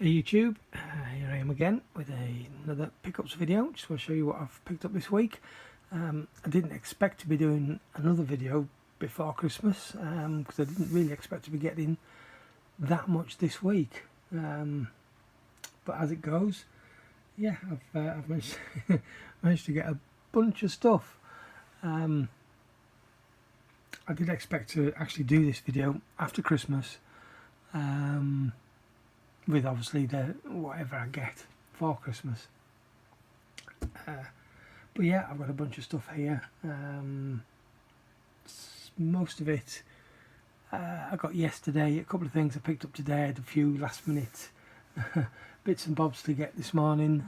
Hey YouTube, here I am again with another pickups video. Just want to show you what I've picked up this week. I didn't expect to be doing another video before Christmas because I didn't really expect to be getting that much this week. But as it goes, yeah, I've managed to get a bunch of stuff. I did expect to actually do this video after Christmas. With obviously the whatever I get for Christmas, but yeah, I've got a bunch of stuff here. Most of it I got yesterday. A couple of things I picked up today. I had a few last minute bits and bobs to get this morning.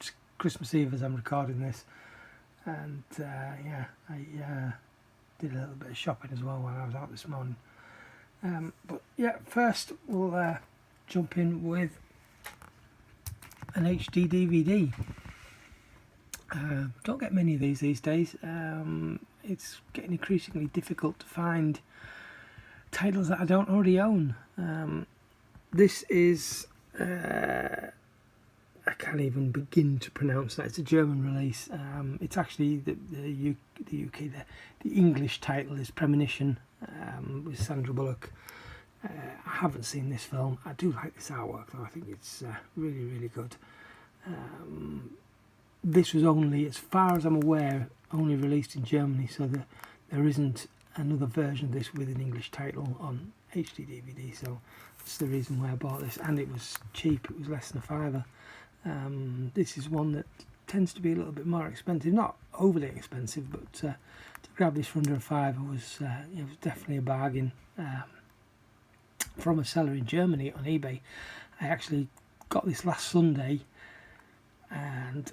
It's Christmas Eve as I'm recording this, and yeah, I did a little bit of shopping as well while I was out this morning. But yeah, first we'll jump in with an HD DVD. Don't get many of these days. It's getting increasingly difficult to find titles that I don't already own. This is I can't even begin to pronounce that. It's a German release. It's actually the English title is Premonition, with Sandra Bullock. I haven't seen this film. I do like this artwork though. I think it's really good. This was only, as far as I'm aware, only released in Germany, so there isn't another version of this with an English title on HD DVD, so that's the reason why I bought this, and it was cheap. It was less than £5. This is one that tends to be a little bit more expensive, not overly expensive, but to grab this for under £5 was, it was definitely a bargain. From a seller in Germany on eBay. I actually got this last Sunday, and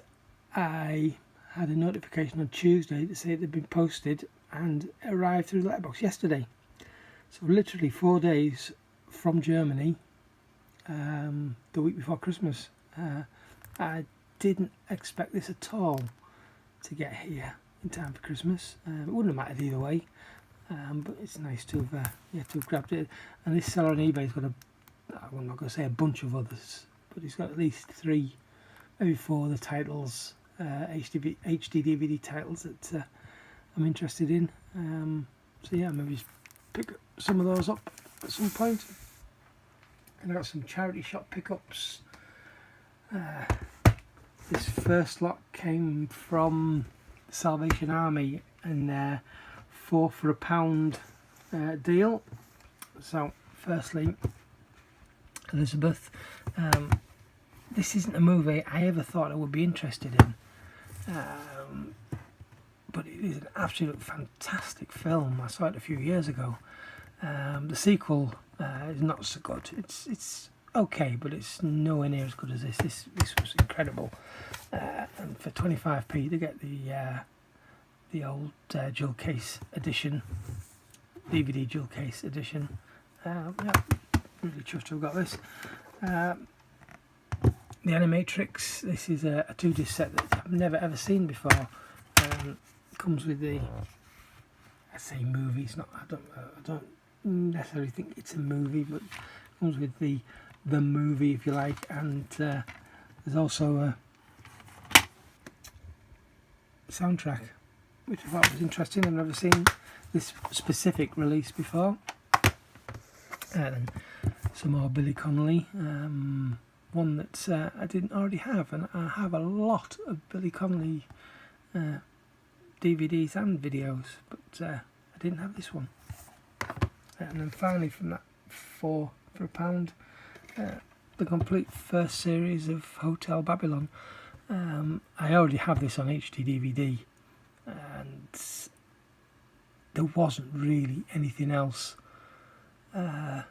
I had a notification on Tuesday to say it had been posted and arrived through the letterbox yesterday. So literally 4 days from Germany, the week before Christmas. I didn't expect this at all to get here in time for Christmas. It wouldn't have mattered either way. But it's nice to have, to have grabbed it. And this seller on eBay's got I'm not going to say a bunch of others, but he's got at least 3, maybe 4 of the titles, HD DVD titles that I'm interested in. So yeah, maybe just pick some of those up at some point. And I got some charity shop pickups. This first lot came from Salvation Army, and 4 for £1 deal. So firstly, Elizabeth, this isn't a movie I ever thought I would be interested in, but it is an absolute fantastic film. I saw it a few years ago. The sequel is not so good. It's okay, but it's nowhere near as good as this. This was incredible, and for 25p to get the old jewel case edition, DVD jewel case edition. Yeah, really chuffed to have got this. The Animatrix. This is a 2-disc set that I've never ever seen before. Comes with the, I say movie. It's not. I don't necessarily think it's a movie, but it comes with the movie, if you like, and there's also a soundtrack, which I thought was interesting. I've never seen this specific release before. And some more Billy Connolly, one that I didn't already have, and I have a lot of Billy Connolly DVDs and videos, but I didn't have this one. And then finally, from that 4 for £1, the complete first series of Hotel Babylon. I already have this on HD DVD, and there wasn't really anything else on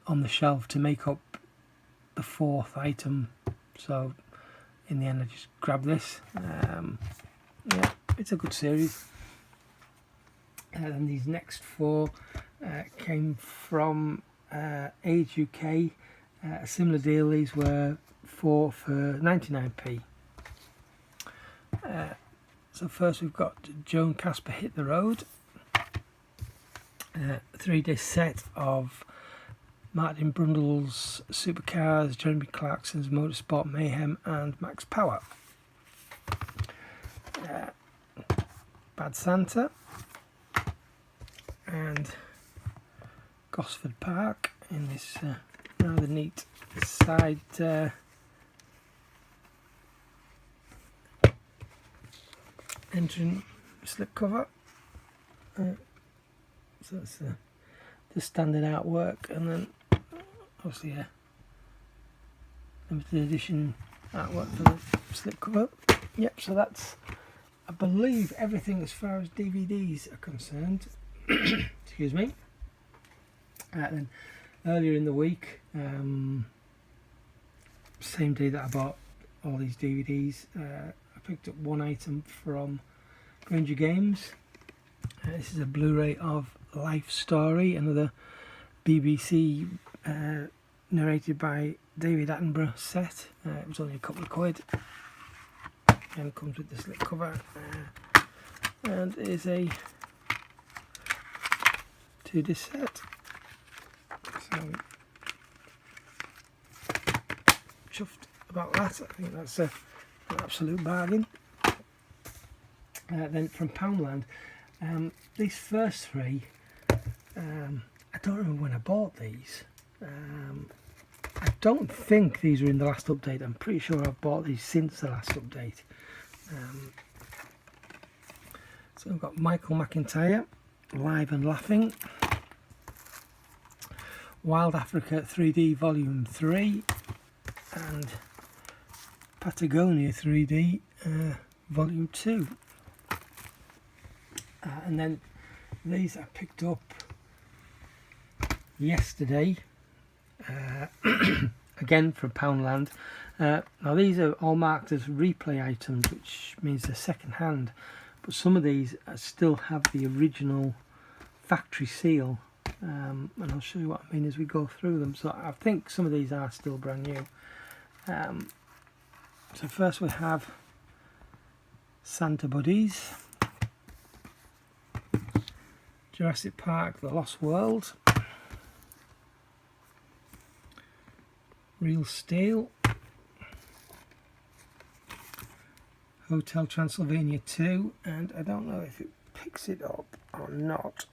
the shelf to make up the 4th item, so in the end I just grabbed this. Yeah, it's a good series. And these next 4 came from Age UK, a similar deal. These were 4 for 99p. So first we've got Joan Casper Hit the Road, 3-disc set of Martin Brundle's Supercars, Jeremy Clarkson's Motorsport Mayhem, and Max Power. Bad Santa and Gosford Park in this rather neat side engine slipcover. So that's the standard artwork, and then obviously a limited edition artwork for the slipcover. Yep, so that's, I believe, everything as far as DVDs are concerned. Excuse me. Then earlier in the week, same day that I bought all these DVDs, I picked up one item from Grainger Games. This is a Blu Ray of Life Story, another BBC narrated by David Attenborough set. It was only a couple of quid. And comes with the slipcover, and is a 2-disc set. So chuffed about that. I think that's an absolute bargain. Then from Poundland, these first three, I don't remember when I bought these. I don't think these are in the last update. I'm pretty sure I've bought these since the last update. So I've got Michael McIntyre, Live and Laughing, Wild Africa 3D Volume 3, and Patagonia 3D Volume 2. And then these I picked up yesterday, again from Poundland. Now these are all marked as replay items, which means they're second hand, but some of these still have the original factory seal, and I'll show you what I mean as we go through them. So I think some of these are still brand new. So first we have Santa Buddies, Jurassic Park The Lost World, Real Steel, Hotel Transylvania 2, and I don't know if it picks it up or not,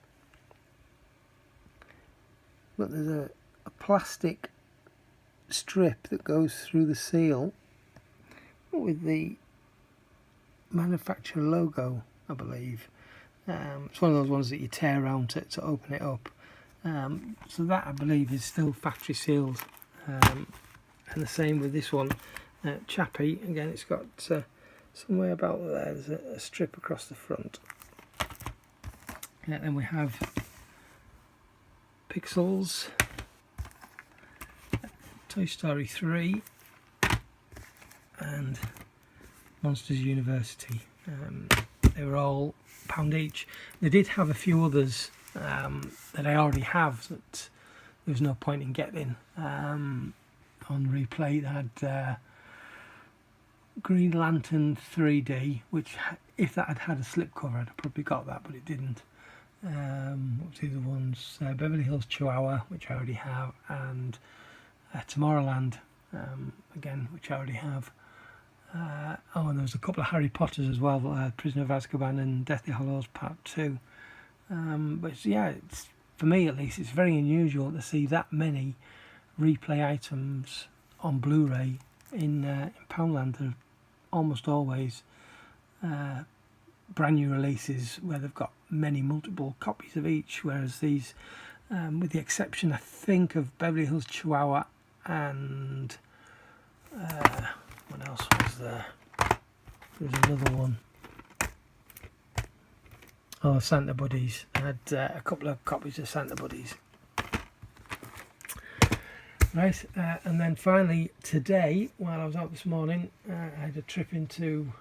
but there's a plastic strip that goes through the seal with the manufacturer logo, I believe. It's one of those ones that you tear around to open it up. So that, I believe, is still factory sealed. And the same with this one, Chappie. Again, it's got somewhere about there, there's a strip across the front. Then we have Pixels, Toy Story 3, and Monsters University. They were all £1 each. They did have a few others that I already have that there was no point in getting on replay. They had Green Lantern 3D, which if that had had a slipcover I'd have probably got that, but it didn't. What's the other ones? Beverly Hills Chihuahua, which I already have, and Tomorrowland, again, which I already have. Oh, and there was a couple of Harry Potters as well, Prisoner of Azkaban and Deathly Hallows Part 2. But yeah, it's, for me at least, it's very unusual to see that many replay items on Blu Ray in Poundland. They're almost always brand new releases where they've got multiple copies of each, whereas these, with the exception I think of Beverly Hills Chihuahua and what else was there? There was another one. Oh, Santa Buddies. I had a couple of copies of Santa Buddies. Right, and then finally today, while I was out this morning, I had a trip into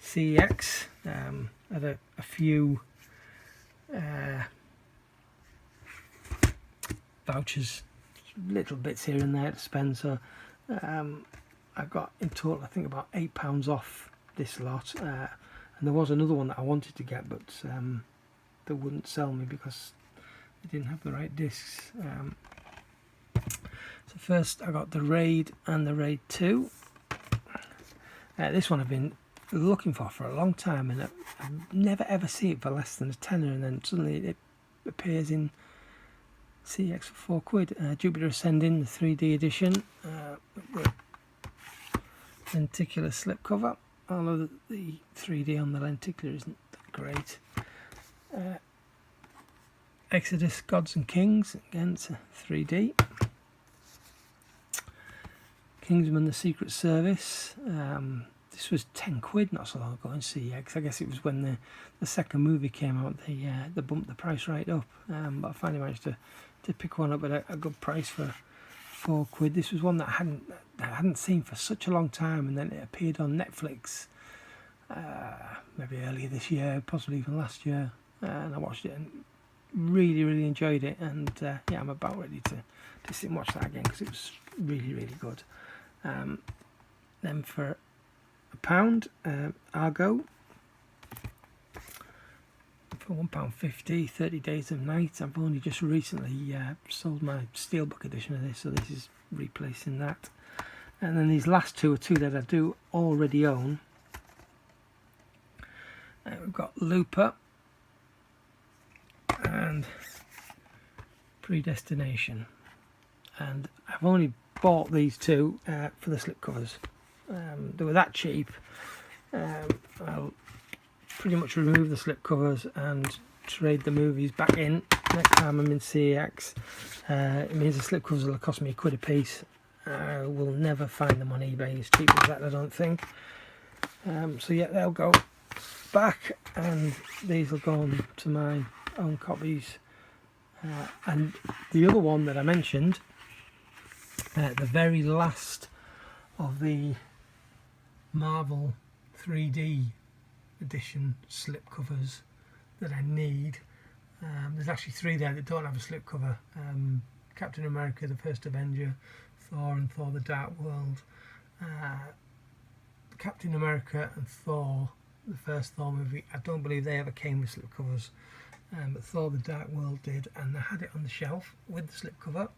CEX. Had a few vouchers, little bits here and there to spend, so I got in total I think about £8 off this lot, and there was another one that I wanted to get, but they wouldn't sell me because they didn't have the right discs. So first I got the Raid and the Raid 2. This one I've been looking for a long time, and I've never ever see it for less than a tenner, and then suddenly it appears in CEX for £4. Jupiter Ascending, the 3D edition, with lenticular slipcover, although the 3D on the lenticular isn't that great. Exodus Gods and Kings, again it's a 3D. Kingsman the Secret Service, this was £10 not so long ago in CEX. I guess it was when the second movie came out, they bumped the price right up, but I finally managed to pick one up at a good price for £4. This was one that I hadn't seen for such a long time, and then it appeared on Netflix maybe earlier this year, possibly even last year, and I watched it and really enjoyed it, and yeah, I'm about ready to sit and watch that again because it was really good. Then for £1, Argo for £1.50, 30 Days of Night. I've only just recently sold my Steelbook edition of this, so this is replacing that. And then these last two are two that I do already own. We've got Looper and Predestination, and I've only bought these two for the slipcovers. They were that cheap. I'll pretty much remove the slipcovers and trade the movies back in next time I'm in CEX. It means the slipcovers will cost me £1 a piece. I will never find them on eBay as cheap as that, I don't think. So yeah, they'll go back, and these will go on to my own copies. And the other one that I mentioned, the very last of the Marvel 3D edition slipcovers that I need. There's actually 3 there that don't have a slipcover. Captain America, the First Avenger, Thor and Thor the Dark World. Captain America and Thor, the first Thor movie, I don't believe they ever came with slipcovers, but Thor the Dark World did, and I had it on the shelf with the slipcover.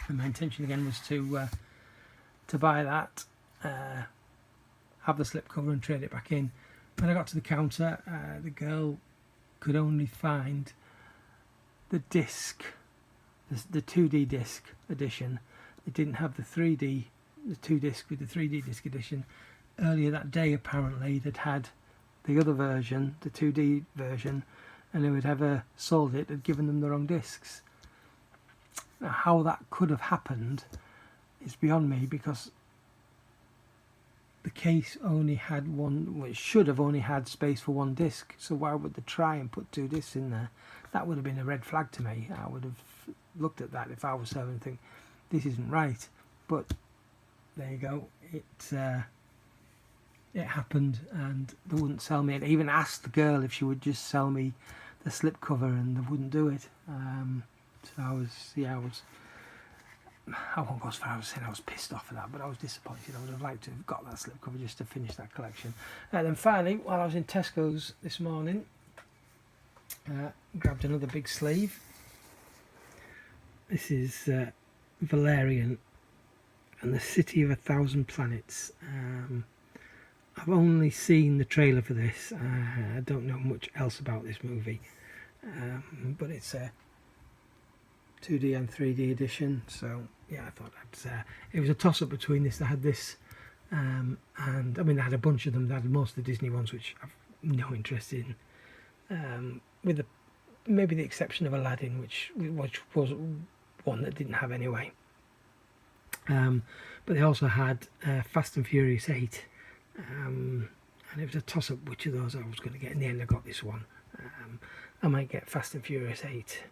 And my intention again was to buy that, have the slipcover and trade it back in. When I got to the counter, the girl could only find the disc, the 2D disc edition. It didn't have the 3D, the 2 disc with the 3D disc edition. Earlier that day, apparently, they'd had the other version, the 2D version, and whoever sold it had given them the wrong discs. Now, how that could have happened is beyond me, because the case only had one, well, it should have only had space for 1 disc, so why would they try and put 2 discs in there? That would have been a red flag to me. I would have looked at that if I was selling and think, this isn't right. But there you go, it happened, and they wouldn't sell me it. I even asked the girl if she would just sell me the slipcover, and they wouldn't do it. So I won't go as far as saying I was pissed off at that, but I was disappointed. I would have liked to have got that slipcover just to finish that collection. And then finally, while I was in Tesco's this morning, grabbed another big sleeve. This is Valerian and the City of 1,000 Planets. I've only seen the trailer for this. I don't know much else about this movie, but it's a 2D and 3D edition, so yeah, I thought it was a toss-up between this. I had this, and I mean, I had a bunch of them. I had most of the Disney ones, which I've no interest in, with maybe the exception of Aladdin, which was one that didn't have anyway. But they also had Fast and Furious 8, and it was a toss-up which of those I was going to get. In the end, I got this one. I might get Fast and Furious 8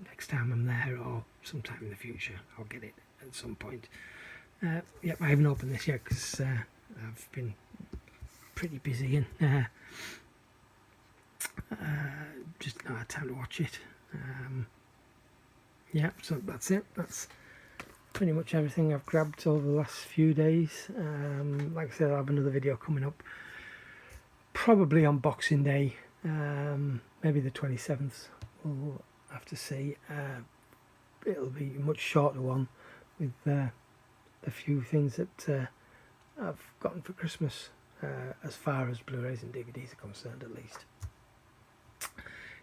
next time I'm there, or sometime in the future. I'll get it at some point. Yep, I haven't opened this yet because I've been pretty busy and just not had time to watch it. Yeah, so that's it. That's pretty much everything I've grabbed over the last few days. Like I said, I'll have another video coming up, probably on Boxing Day, maybe the 27th. We'll have to see. it'll be a much shorter one with a few things that I've gotten for Christmas, as far as Blu-rays and DVDs are concerned, at least.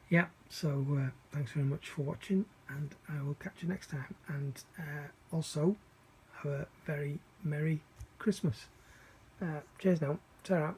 Yeah, so thanks very much for watching, and I will catch you next time. And also, have a very Merry Christmas. Cheers now. Ta-ra.